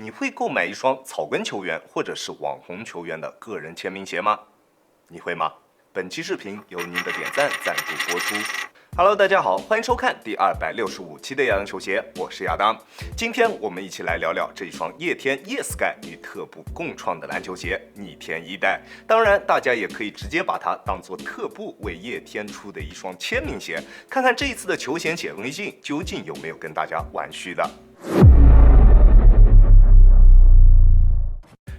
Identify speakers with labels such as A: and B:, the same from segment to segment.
A: 你会购买一双草根球员或者是网红球员的个人签名鞋吗？你会吗？本期视频由您的点赞赞助播出。Hello， 大家好，欢迎收看第265期的亚当球鞋，我是亚当。今天我们一起来聊聊这一双叶天 YesSky 与特步共创的篮球鞋逆天一代。当然，大家也可以直接把它当做特步为叶天出的一双签名鞋，看看这一次的球鞋显微镜究竟有没有跟大家玩虚的。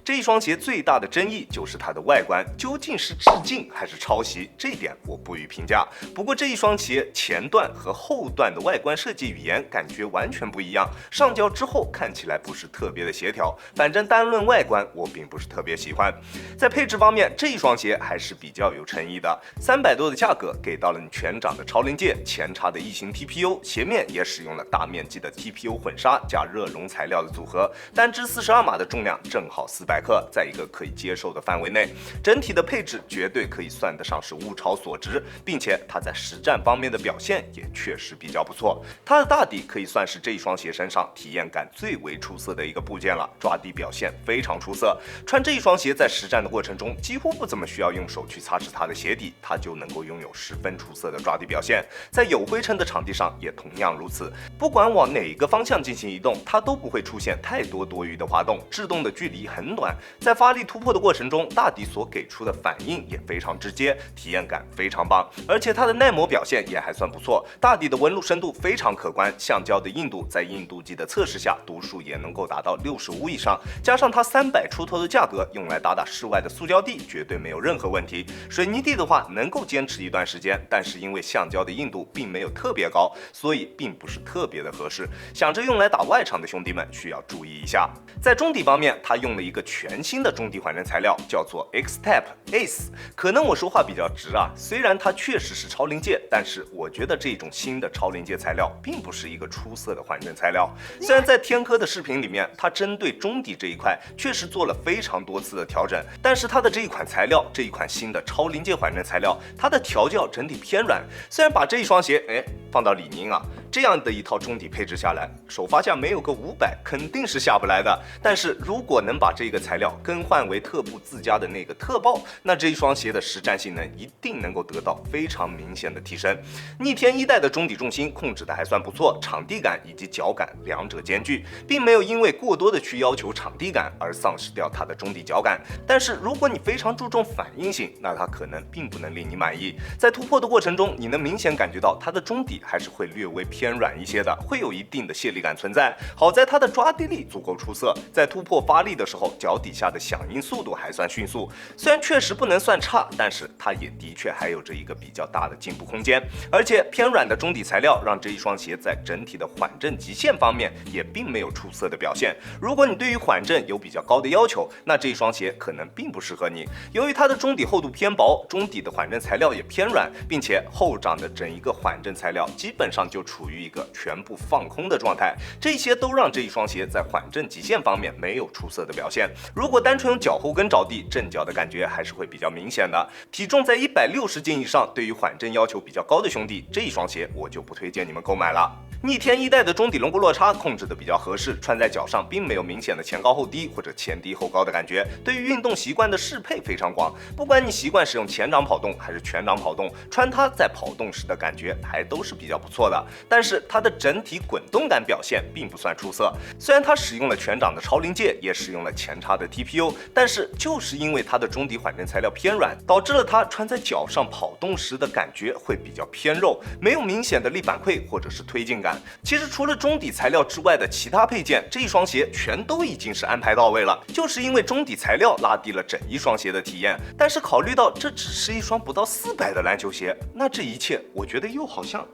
A: 这一双鞋最大的争议就是它的外观究竟是致敬还是抄袭，这一点我不予评价。不过这一双鞋前段和后段的外观设计语言感觉完全不一样，上脚之后看起来不是特别的协调。反正单论外观，我并不是特别喜欢。在配置方面，这一双鞋还是比较有诚意的，300多的价格给到了你全掌的超临界，前插的异形 TPU， 鞋面也使用了大面积的 TPU 混纱加热熔材料的组合，单支42码的重量正好400克，在一个可以接受的范围内，整体的配置绝对可以算得上是物超所值，并且它在实战方面的表现也确实比较不错。它的大底可以算是这一双鞋身上体验感最为出色的一个部件了，抓地表现非常出色。穿这一双鞋在实战的过程中，几乎不怎么需要用手去擦拭它的鞋底，它就能够拥有十分出色的抓地表现。在有灰尘的场地上也同样如此，不管往哪个方向进行移动，它都不会出现太多多余的滑动，制动的距离很短。在发力突破的过程中，大底所给出的反应也非常直接，体验感非常棒，而且它的耐磨表现也还算不错，大底的纹路深度非常可观，橡胶的硬度在硬度计的测试下，读数也能够达到65以上，加上它300出头的价格，用来打室外的塑胶地绝对没有任何问题。水泥地的话能够坚持一段时间，但是因为橡胶的硬度并没有特别高，所以并不是特别的合适，想着用来打外场的兄弟们需要注意一下。在中底方面，它用了一个全新的中底缓震材料，叫做 Xtep Ace。 可能我说话比较直啊，虽然它确实是超临界，但是我觉得这种新的超临界材料并不是一个出色的缓震材料。虽然在天科的视频里面，它针对中底这一块确实做了非常多次的调整，但是它的这一款材料，这一款新的超临界缓震材料，它的调教整体偏软。虽然把这一双鞋放到李宁啊这样的一套中底配置下来，首发价没有个500肯定是下不来的，但是如果能把这个材料更换为特步自家的那个特爆，那这一双鞋的实战性能一定能够得到非常明显的提升。逆天一代的中底重心控制的还算不错，场地感以及脚感两者兼具，并没有因为过多的去要求场地感而丧失掉它的中底脚感。但是如果你非常注重反应性，那它可能并不能令你满意。在突破的过程中，你能明显感觉到它的中底还是会略微偏软一些的，会有一定的泄力感存在。好在它的抓地力足够出色，在突破发力的时候，脚底下的响应速度还算迅速，虽然确实不能算差，但是它也的确还有着一个比较大的进步空间。而且偏软的中底材料让这一双鞋在整体的缓震极限方面也并没有出色的表现。如果你对于缓震有比较高的要求，那这一双鞋可能并不适合你。由于它的中底厚度偏薄，中底的缓震材料也偏软，并且后掌的整一个缓震材料基本上就处于一个全部放空的状态，这些都让这一双鞋在缓震极限方面没有出色的表现。如果单纯用脚后跟着地，震脚的感觉还是会比较明显的。体重在160斤以上，对于缓震要求比较高的兄弟，这一双鞋我就不推荐你们购买了。逆天一代的中底轮毂落差控制的比较合适，穿在脚上并没有明显的前高后低或者前低后高的感觉，对于运动习惯的适配非常广。不管你习惯使用前掌跑动还是全掌跑动，穿它在跑动时的感觉还都是比较不错的。但是它的整体滚动感表现并不算出色，虽然它使用了全掌的超临界，也使用了前插的 TPU， 但是就是因为它的中底缓震材料偏软，导致了它穿在脚上跑动时的感觉会比较偏肉，没有明显的力反馈或者是推进感。其实除了中底材料之外的其他配件，这一双鞋全都已经是安排到位了，就是因为中底材料拉低了整一双鞋的体验。但是考虑到这只是一双不到400的篮球鞋，那这一切我觉得又好像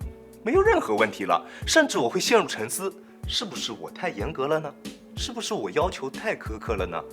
A: 没有任何问题了，甚至我会陷入沉思，是不是我太严格了呢？是不是我要求太苛刻了呢？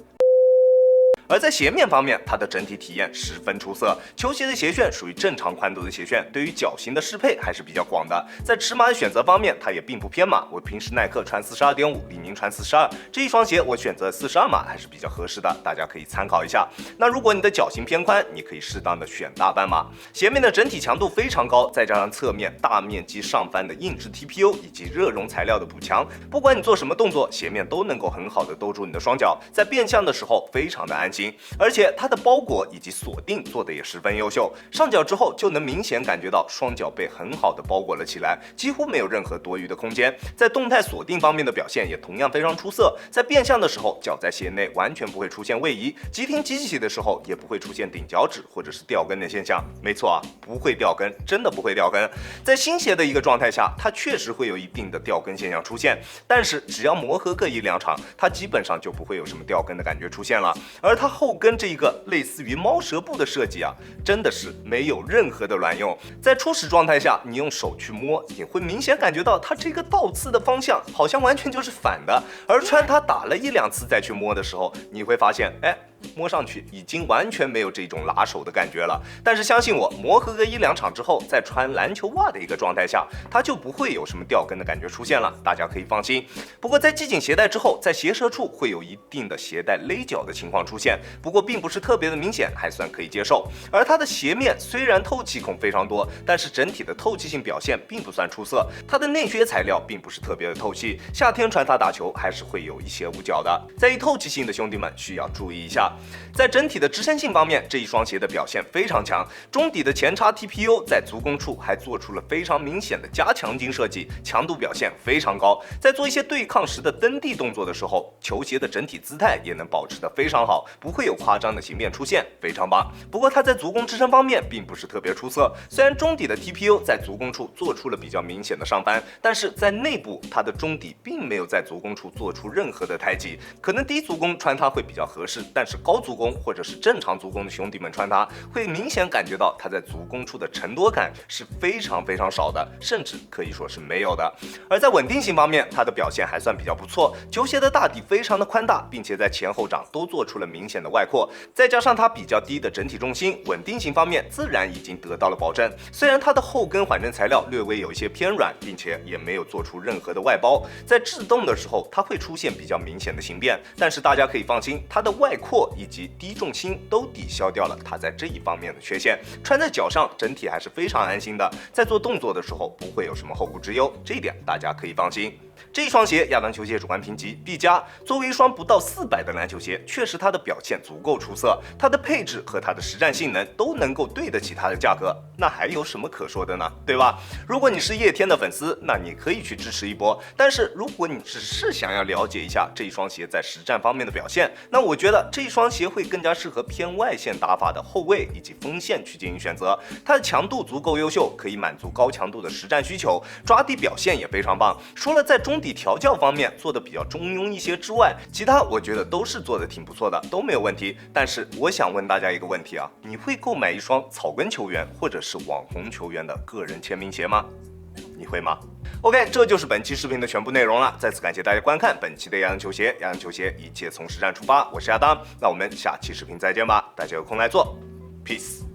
A: 而在鞋面方面，它的整体体验十分出色。球鞋的鞋楦属于正常宽度的鞋楦，对于脚型的适配还是比较广的。在尺码的选择方面，它也并不偏码。我平时耐克穿42.5，李宁穿42，这一双鞋我选择42码还是比较合适的，大家可以参考一下。那如果你的脚型偏宽，你可以适当的选大半码。鞋面的整体强度非常高，再加上侧面大面积上翻的硬质 TPU 以及热熔材料的补强，不管你做什么动作，鞋面都能够很好的兜住你的双脚，在变向的时候非常的安心。而且它的包裹以及锁定做的也十分优秀，上脚之后就能明显感觉到双脚被很好的包裹了起来，几乎没有任何多余的空间。在动态锁定方面的表现也同样非常出色，在变向的时候，脚在鞋内完全不会出现位移，急停急起的时候也不会出现顶脚趾或者是掉跟的现象。没错啊，不会掉跟，真的不会掉跟。在新鞋的一个状态下，它确实会有一定的掉跟现象出现，但是只要磨合个1-2场，它基本上就不会有什么掉跟的感觉出现了。而它后跟这一个类似于猫舌步的设计啊，真的是没有任何的卵用。在初始状态下，你用手去摸，也会明显感觉到它这个倒刺的方向好像完全就是反的。而穿它打了1-2次再去摸的时候，你会发现，摸上去已经完全没有这种拉手的感觉了。但是相信我，磨合个1-2场之后，在穿篮球袜的一个状态下，它就不会有什么掉跟的感觉出现了，大家可以放心。不过在系紧鞋带之后，在鞋舌处会有一定的鞋带勒脚的情况出现，不过并不是特别的明显，还算可以接受。而它的鞋面虽然透气孔非常多，但是整体的透气性表现并不算出色，它的内靴材料并不是特别的透气，夏天穿它打球还是会有一些捂脚的。在意透气性的兄弟们需要注意一下。在整体的支撑性方面，这一双鞋的表现非常强，中底的前叉 TPU 在足弓处还做出了非常明显的加强筋设计，强度表现非常高。在做一些对抗时的蹬地动作的时候，球鞋的整体姿态也能保持得非常好，不会有夸张的形变出现，非常棒。不过它在足弓支撑方面并不是特别出色，虽然中底的 TPU 在足弓处做出了比较明显的上翻，但是在内部它的中底并没有在足弓处做出任何的抬起，可能低足弓穿它会比较合适，但是高足弓或者是正常足弓的兄弟们穿它，会明显感觉到它在足弓处的承托感是非常非常少的，甚至可以说是没有的。而在稳定性方面，它的表现还算比较不错，球鞋的大底非常的宽大，并且在前后掌都做出了明显的外扩，再加上它比较低的整体重心，稳定性方面自然已经得到了保证。虽然它的后跟缓震材料略微有一些偏软，并且也没有做出任何的外包，在制动的时候它会出现比较明显的形变，但是大家可以放心，它的外扩以及低重心都抵消掉了它在这一方面的缺陷，穿在脚上整体还是非常安心的，在做动作的时候不会有什么后顾之忧，这一点大家可以放心。这一双鞋亚当球鞋主观评级 B+，作为一双不到400的篮球鞋，确实它的表现足够出色，它的配置和它的实战性能都能够对得起它的价格，那还有什么可说的呢？对吧？如果你是叶天的粉丝，那你可以去支持一波，但是如果你只是想要了解一下这一双鞋在实战方面的表现，那我觉得这一双鞋会更加适合偏外线打法的后卫以及锋线去进行选择，它的强度足够优秀，可以满足高强度的实战需求，抓地表现也非常棒。除了在中底调教方面做的比较中庸一些之外，其他我觉得都是做的挺不错的，都没有问题。但是我想问大家一个问题啊，你会购买一双草根球员或者是网红球员的个人签名鞋吗？你会吗？ OK， 这就是本期视频的全部内容了。再次感谢大家观看本期的亚当球鞋，亚当球鞋一切从实战出发，我是亚当，那我们下期视频再见吧，大家有空来做 ，Peace。